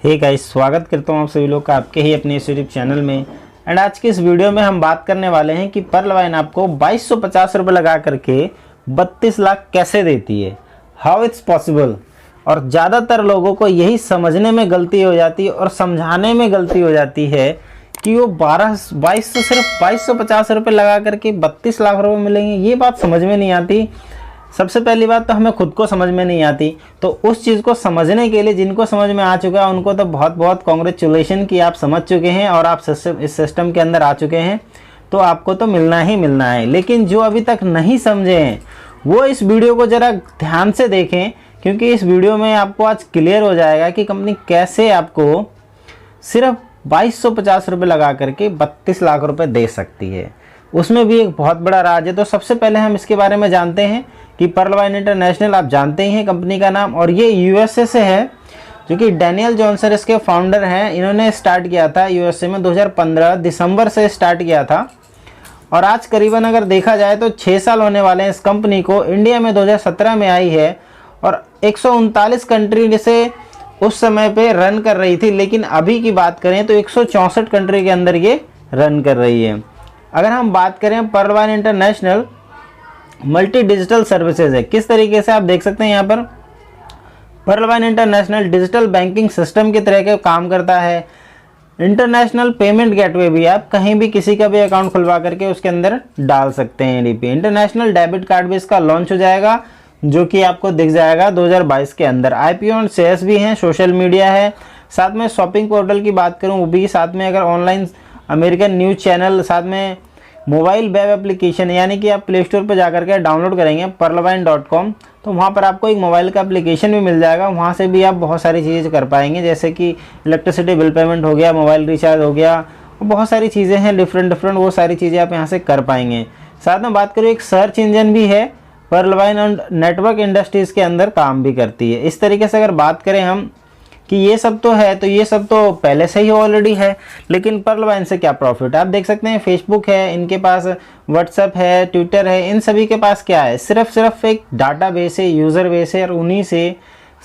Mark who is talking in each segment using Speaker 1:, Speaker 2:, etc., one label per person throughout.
Speaker 1: Hey guys, स्वागत करता हूँ आप सभी लोग का आपके ही अपने इस यूट्यूब चैनल में। एंड आज के इस वीडियो में हम बात करने वाले हैं कि पर्ल वाइन आपको 2250 रुपये लगा करके 32 लाख कैसे देती है, हाउ इट्स पॉसिबल। और ज़्यादातर लोगों को यही समझने में गलती हो जाती है और समझाने में गलती हो जाती है कि वो 2200 सिर्फ 2250 रुपये लगा करके 32 लाख रुपये मिलेंगे। ये बात समझ में नहीं आती। सबसे पहली बात तो हमें खुद को समझ में नहीं आती, तो उस चीज़ को समझने के लिए जिनको समझ में आ चुका है उनको तो बहुत बहुत कॉन्ग्रेचुलेशन कि आप समझ चुके हैं और आप इस सिस्टम के अंदर आ चुके हैं, तो आपको तो मिलना ही मिलना है। लेकिन जो अभी तक नहीं समझे हैं वो इस वीडियो को ज़रा ध्यान से देखें, क्योंकि इस वीडियो में आपको आज क्लियर हो जाएगा कि कंपनी कैसे आपको सिर्फ 2250 रुपये लगा करके 32 लाख रुपये दे सकती है। उसमें भी एक बहुत बड़ा राज है। तो सबसे पहले हम इसके बारे में जानते हैं कि पर्ल वाइन इंटरनेशनल, आप जानते ही हैं कंपनी का नाम, और ये यूएसए से है, जो कि डैनियल जॉनसन इसके फाउंडर हैं। इन्होंने स्टार्ट किया था यूएसए में 2015 दिसंबर से स्टार्ट किया था, और आज करीबन अगर देखा जाए तो 6 साल होने वाले हैं इस कंपनी को। इंडिया में 2017 में आई है और 139 कंट्री से उस समय पे रन कर रही थी, लेकिन अभी की बात करें तो 164 कंट्री के अंदर ये रन कर रही है। अगर हम बात करें Pearl Vine International multi digital services है। किस तरीके से आप देख सकते हैं यहाँ पर Pearl Vine International digital banking system की तरह के काम करता है। इंटरनेशनल पेमेंट गेटवे भी, आप कहीं भी किसी का भी अकाउंट खुलवा करके उसके अंदर डाल सकते हैं डीपी। इंटरनेशनल डेबिट कार्ड भी इसका लॉन्च हो जाएगा, जो कि आपको दिख जाएगा 2022 के अंदर। आईपीओ और शेयर्स भी हैं, सोशल मीडिया है, साथ में शॉपिंग पोर्टल की बात करूँ वो भी, साथ में अगर ऑनलाइन अमेरिकन न्यूज़ चैनल, साथ में मोबाइल वेब एप्लीकेशन, यानी कि आप प्ले स्टोर पर जाकर के डाउनलोड करेंगे perlwine.com, तो वहाँ पर आपको एक मोबाइल का एप्लीकेशन भी मिल जाएगा। वहाँ से भी आप बहुत सारी चीज़ें कर पाएंगे, जैसे कि इलेक्ट्रिसिटी बिल पेमेंट हो गया, मोबाइल रिचार्ज हो गया, और बहुत सारी चीज़ें हैं डिफरेंट, वो सारी चीज़ें आप यहाँ से कर पाएंगे। साथ में बात करूँ, एक सर्च इंजन भी है पर्ल वाइन, और नेटवर्क इंडस्ट्रीज़ के अंदर काम भी करती है। इस तरीके से अगर बात करें हम कि ये सब तो है, तो ये सब तो पहले से ही ऑलरेडी है, लेकिन पर्ल वाइन से क्या प्रॉफिट। आप देख सकते हैं फेसबुक है, इनके पास व्हाट्सएप है, ट्विटर है, इन सभी के पास क्या है, सिर्फ एक डाटा बेस है, यूज़र बेस है, और उन्हीं से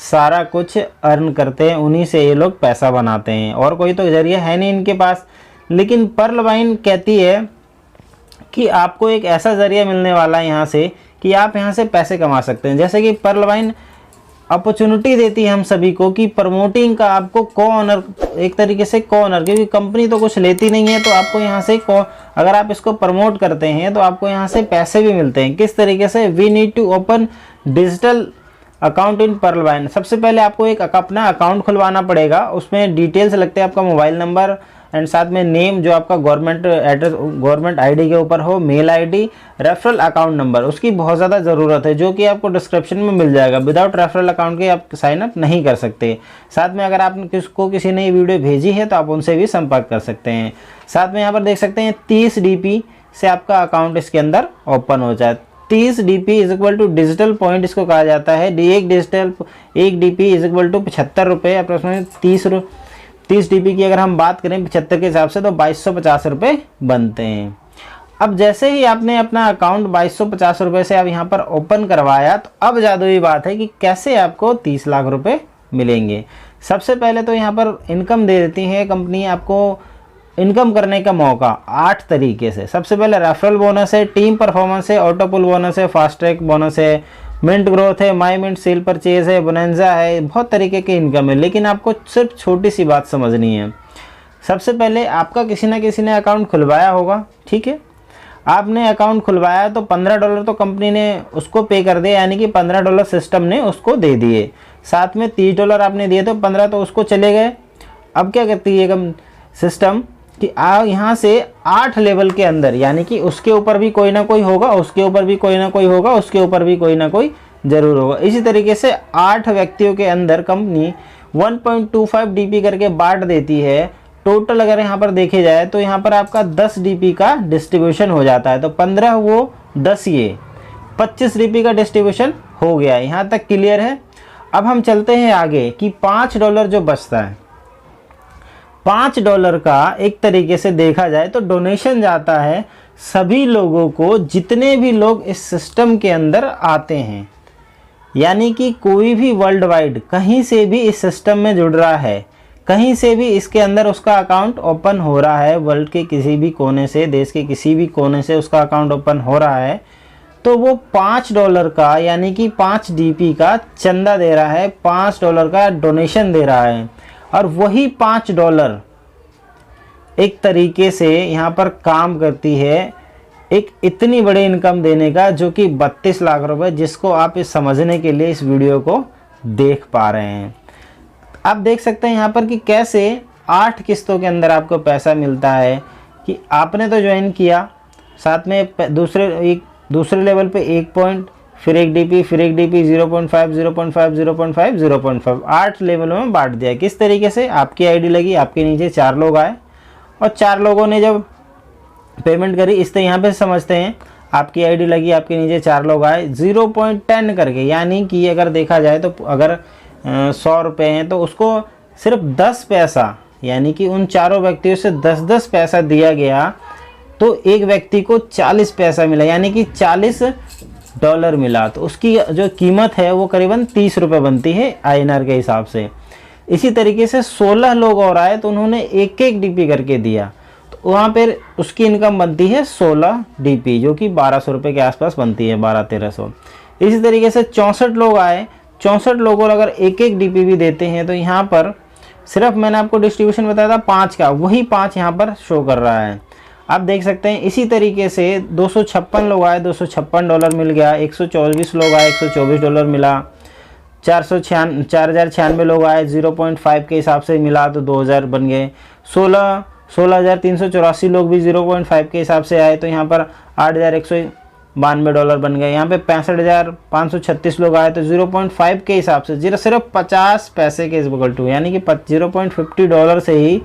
Speaker 1: सारा कुछ अर्न करते हैं, उन्हीं से ये लोग पैसा बनाते हैं, और कोई तो जरिया है नहीं इनके पास। लेकिन पर्ल वाइन कहती है कि आपको एक ऐसा जरिया मिलने वाला है यहाँ से कि आप यहाँ से पैसे कमा सकते हैं। जैसे कि पर्ल वाइन अपॉर्चुनिटी देती है हम सभी को कि प्रमोटिंग का, आपको को ऑनर, एक तरीके से को ऑनर, क्योंकि कंपनी तो कुछ लेती नहीं है, तो आपको यहाँ से अगर आप इसको प्रमोट करते हैं तो आपको यहाँ से पैसे भी मिलते हैं। किस तरीके से, we need to open digital account in Pearl Vine. सबसे पहले आपको एक अपना अकाउंट खुलवाना पड़ेगा, उसमें डिटेल्स लगते हैं, आपका मोबाइल नंबर एंड साथ में नेम जो आपका गवर्नमेंट एड्रेस, गवर्नमेंट आईडी के ऊपर हो, mail ID, referral account number, उसकी बहुत ज़्यादा ज़रूरत है, जो कि आपको डिस्क्रिप्शन में मिल जाएगा। विदाउट रेफरल अकाउंट के आप साइन अप नहीं कर सकते। साथ में अगर आपने किसी ने वीडियो भेजी है तो आप उनसे भी संपर्क कर सकते हैं। साथ में यहाँ पर देख सकते हैं 30 DP से आपका अकाउंट इसके अंदर ओपन हो जाए। 30 DP is equal to digital point इसको कहा जाता है। एक DP इज इक्वल टू 75 रुपये, अप्रोक्सीमेट 30 DP की अगर हम बात करें 75 के हिसाब से तो 2250 रुपये बनते हैं। अब जैसे ही आपने अपना अकाउंट 2250 रुपये से आप यहाँ पर ओपन करवाया, तो अब जादुई बात है कि कैसे आपको 30 लाख रुपए मिलेंगे। सबसे पहले तो यहाँ पर इनकम दे देती है कंपनी आपको, इनकम करने का मौका 8 तरीके से। सबसे पहले रेफरल बोनस है, टीम परफॉर्मेंस है, ऑटो पुल बोनस है, फास्ट ट्रैक बोनस है, मिंट ग्रोथ है, माई मिंट सेल परचेज है, बोनेंजा है, बहुत तरीके की इनकम है। लेकिन आपको सिर्फ छोटी सी बात समझनी है। सबसे पहले आपका किसी ना किसी ने अकाउंट खुलवाया होगा, ठीक है, आपने अकाउंट खुलवाया तो $15 तो कंपनी ने उसको पे कर दिया, यानी कि $15 सिस्टम ने उसको दे दिए। साथ में $30 आपने दिए तो 15 तो उसको चले गए। अब क्या करती है सिस्टम कि यहाँ से 8 लेवल के अंदर, यानी कि उसके ऊपर भी कोई ना कोई होगा, उसके ऊपर भी कोई ना कोई होगा, उसके ऊपर भी कोई ना कोई जरूर होगा। इसी तरीके से 8 व्यक्तियों के अंदर कंपनी 1.25 DP करके बांट देती है। टोटल अगर यहाँ पर देखे जाए तो यहाँ पर आपका 10 DP का डिस्ट्रीब्यूशन हो जाता है, तो 15 वो 10 ये 25 DP का डिस्ट्रीब्यूशन हो गया। यहाँ तक क्लियर है। अब हम चलते हैं आगे कि $5 जो बचता है, $5 का एक तरीके से देखा जाए तो डोनेशन जाता है सभी लोगों को, जितने भी लोग इस सिस्टम के अंदर आते हैं। यानी कि कोई भी वर्ल्ड वाइड कहीं से भी इस सिस्टम में जुड़ रहा है, कहीं से भी इसके अंदर उसका अकाउंट ओपन हो रहा है, वर्ल्ड के किसी भी कोने से, देश के किसी भी कोने से उसका अकाउंट ओपन हो रहा है, तो वो $5 का यानी कि 5 DP का चंदा दे रहा है, $5 का डोनेशन दे रहा है। और वही $5 एक तरीके से यहाँ पर काम करती है एक इतनी बड़ी इनकम देने का, जो कि 32 लाख रुपए, जिसको आप इस समझने के लिए इस वीडियो को देख पा रहे हैं। आप देख सकते हैं यहाँ पर कि कैसे 8 किस्तों के अंदर आपको पैसा मिलता है कि आपने तो ज्वाइन किया, साथ में दूसरे लेवल पे 1 पॉइंट, फिर 1 DP, फिर 1 DP, 0.5, 0.5, 0.5, 0.5, 8 लेवलों में बांट दिया। किस तरीके से? आपकी आईडी लगी, आपके नीचे 4 लोग आए और 4 लोगों ने जब पेमेंट करी, इससे यहाँ पे समझते हैं आपकी आईडी लगी, आपके नीचे 4 लोग आए, 0.10 करके, यानी कि अगर देखा जाए तो अगर 100 रुपये हैं तो उसको सिर्फ 10 पैसा, यानी कि उन चारों व्यक्तियों से 10-10 पैसा दिया गया, तो एक व्यक्ति को 40 पैसा मिला, यानी कि $40 मिला। तो उसकी जो कीमत है वो करीबन 30 रुपये बनती है INR के हिसाब से। इसी तरीके से 16 लोग और आए तो उन्होंने 1-1 DP करके दिया, तो वहाँ पर उसकी इनकम बनती है 16 DP, जो कि 1200 रुपये के आसपास बनती है, 1200-1300। इसी तरीके से 64 लोग आए, 64 लोगों अगर 1-1 DP भी देते हैं तो यहाँ पर सिर्फ मैंने आपको डिस्ट्रीब्यूशन बताया था 5 का, वही 5 यहाँ पर शो कर रहा है, आप देख सकते हैं। इसी तरीके से 256 लोग आए, $256 मिल गया, 124 लोग आए, $124 मिला, 4096 लोग आए, 0.5 के हिसाब से मिला तो 2000 बन गए, 16,384 लोग भी 0.5 के हिसाब से आए तो यहाँ पर $8,192 बन गए। यहाँ पे 65,536 लोग आए तो 0.5 के हिसाब से सिर्फ 50 पैसे के इक्वल टू, यानी कि $0.50 से ही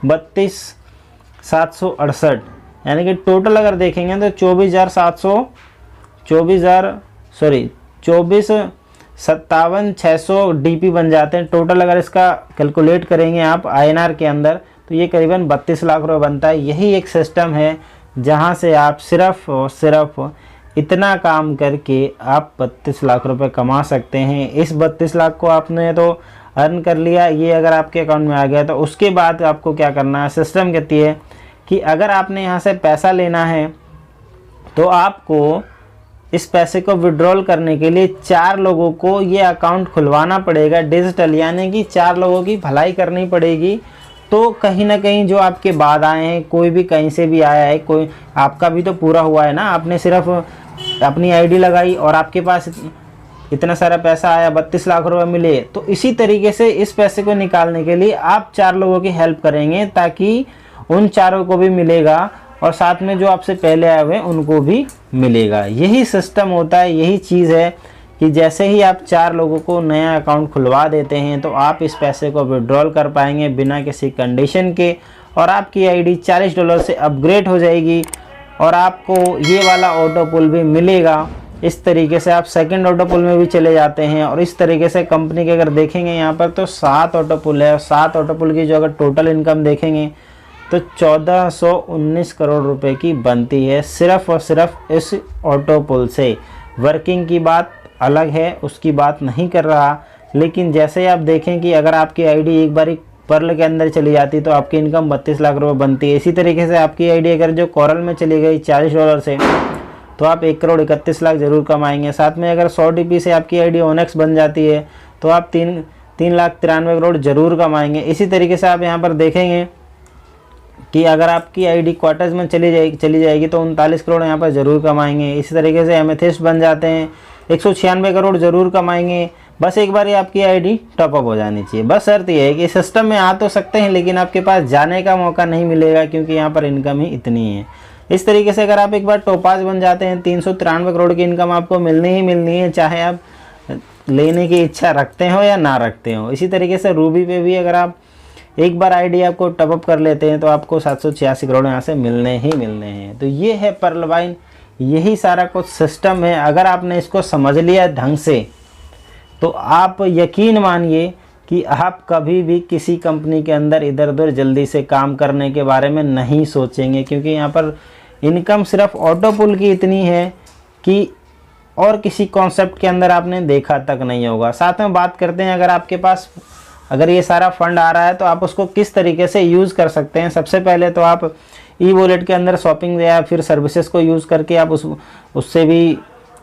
Speaker 1: 32,768, यानी कि टोटल अगर देखेंगे तो 24,57,600 DP बन जाते हैं टोटल। अगर इसका कैलकुलेट करेंगे आप INR के अंदर तो ये करीबन 32 लाख रुपये बनता है। यही एक सिस्टम है जहाँ से आप सिर्फ और सिर्फ इतना काम करके आप 32 लाख रुपए कमा सकते हैं। इस 32 लाख को आपने तो अर्न कर लिया, ये अगर आपके अकाउंट में आ गया तो उसके बाद आपको क्या करना है, सिस्टम कहती है कि अगर आपने यहाँ से पैसा लेना है तो आपको इस पैसे को विड्रॉल करने के लिए 4 लोगों को ये अकाउंट खुलवाना पड़ेगा डिजिटल, यानी कि 4 लोगों की भलाई करनी पड़ेगी। तो कहीं ना कहीं जो आपके बाद आए हैं, कोई भी कहीं से भी आया है, कोई आपका भी तो पूरा हुआ है ना, आपने सिर्फ अपनी आईडी लगाई और आपके पास इतना सारा पैसा आया, 32 लाख रुपए मिले। तो इसी तरीके से इस पैसे को निकालने के लिए आप 4 लोगों की हेल्प करेंगे ताकि उन चारों को भी मिलेगा और साथ में जो आपसे पहले आए हुए हैं उनको भी मिलेगा। यही सिस्टम होता है, यही चीज़ है कि जैसे ही आप 4 लोगों को नया अकाउंट खुलवा देते हैं तो आप इस पैसे को विड्रॉल कर पाएंगे बिना किसी कंडीशन के, और आपकी आईडी $40 से अपग्रेड हो जाएगी और आपको ये वाला ऑटो पुल भी मिलेगा। इस तरीके से आप सेकंड ऑटो पुल में भी चले जाते हैं। और इस तरीके से कंपनी के अगर देखेंगे यहाँ पर तो 7 ऑटो पुल है और 7 ऑटो पुल की जो अगर टोटल इनकम देखेंगे तो 1419 करोड़ रुपए की बनती है सिर्फ और सिर्फ इस ऑटो पुल से। वर्किंग की बात अलग है, उसकी बात नहीं कर रहा, लेकिन जैसे आप देखें कि अगर आपकी आईडी एक बार पर्ल के अंदर चली जाती तो आपकी इनकम 32 लाख रुपए बनती है। इसी तरीके से आपकी आईडी अगर जो कोरल में चली गई $40 से तो आप 1,31 लाख जरूर कमाएंगे। साथ में अगर 100 DP से आपकी आईडी ONEX बन जाती है तो आप 3,93 करोड़ जरूर कमाएंगे। इसी तरीके से आप यहाँ पर देखेंगे कि अगर आपकी आईडी क्वार्टर्स में चली जाएगी तो 39 करोड़ यहाँ पर ज़रूर कमाएंगे। इसी तरीके से एमेथिस्ट बन जाते हैं, 196 करोड़ ज़रूर कमाएंगे। बस एक बार ही आपकी आईडी टॉपअप हो जानी चाहिए। बस शर्त यह है कि सिस्टम में आ तो सकते हैं लेकिन आपके पास जाने का मौका नहीं मिलेगा क्योंकि यहाँ पर इनकम ही इतनी है। इस तरीके से अगर आप एक बार टोपाज बन जाते हैं 393 करोड़ की इनकम आपको मिलनी ही मिलनी है, चाहे आप लेने की इच्छा रखते हो या ना रखते हो। इसी तरीके से रूबी पे भी अगर आप एक बार आईडी आपको टॉपअप कर लेते हैं तो आपको 786 करोड़ यहाँ से मिलने ही मिलने हैं। तो ये है पर्लवाइन, यही सारा कुछ सिस्टम है। अगर आपने इसको समझ लिया ढंग से तो आप यकीन मानिए कि आप कभी भी किसी कंपनी के अंदर इधर उधर जल्दी से काम करने के बारे में नहीं सोचेंगे, क्योंकि यहाँ पर इनकम सिर्फ ऑटो पुल की इतनी है कि और किसी कॉन्सेप्ट के अंदर आपने देखा तक नहीं होगा। साथ में बात करते हैं अगर आपके पास अगर ये सारा फंड आ रहा है तो आप उसको किस तरीके से यूज़ कर सकते हैं। सबसे पहले तो आप ई वॉलेट के अंदर शॉपिंग या फिर सर्विसेज को यूज़ करके आप उससे भी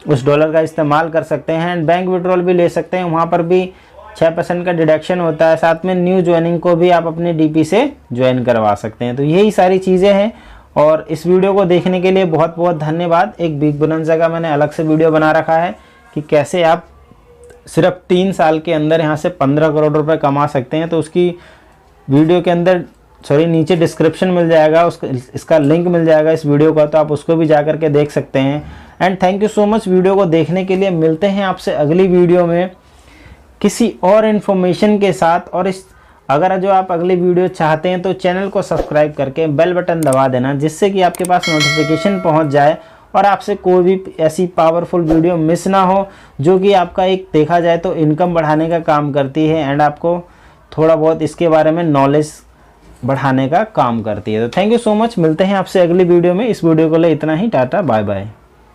Speaker 1: उस डॉलर का इस्तेमाल कर सकते हैं। एंड बैंक विड्रॉल भी ले सकते हैं, वहाँ पर भी 6% का डिडक्शन होता है। साथ में न्यू ज्वाइनिंग को भी आप अपने डीपी से ज्वाइन करवा सकते हैं। तो यही सारी चीज़ें हैं और इस वीडियो को देखने के लिए बहुत बहुत धन्यवाद। एक बिग बोनंजा का मैंने अलग से वीडियो बना रखा है कि कैसे आप सिर्फ 3 साल के अंदर यहाँ से 15 करोड़ रुपए कमा सकते हैं। तो उसकी वीडियो के अंदर नीचे डिस्क्रिप्शन मिल जाएगा, इसका लिंक मिल जाएगा इस वीडियो का, तो आप उसको भी जा करके देख सकते हैं। And thank you so much video को देखने के लिए। मिलते हैं आपसे अगली वीडियो में किसी और इन्फॉर्मेशन के साथ। और अगर जो आप अगली वीडियो चाहते हैं तो चैनल को सब्सक्राइब करके बेल बटन दबा देना, जिससे कि आपके पास नोटिफिकेशन पहुंच जाए और आपसे कोई भी ऐसी पावरफुल वीडियो मिस ना हो जो कि आपका एक देखा जाए तो इनकम बढ़ाने का काम करती है एंड आपको थोड़ा बहुत इसके बारे में नॉलेज बढ़ाने का काम करती है। तो थैंक यू सो मच। मिलते हैं आपसे अगली वीडियो में। इस वीडियो को लिए इतना ही। Tata bye bye.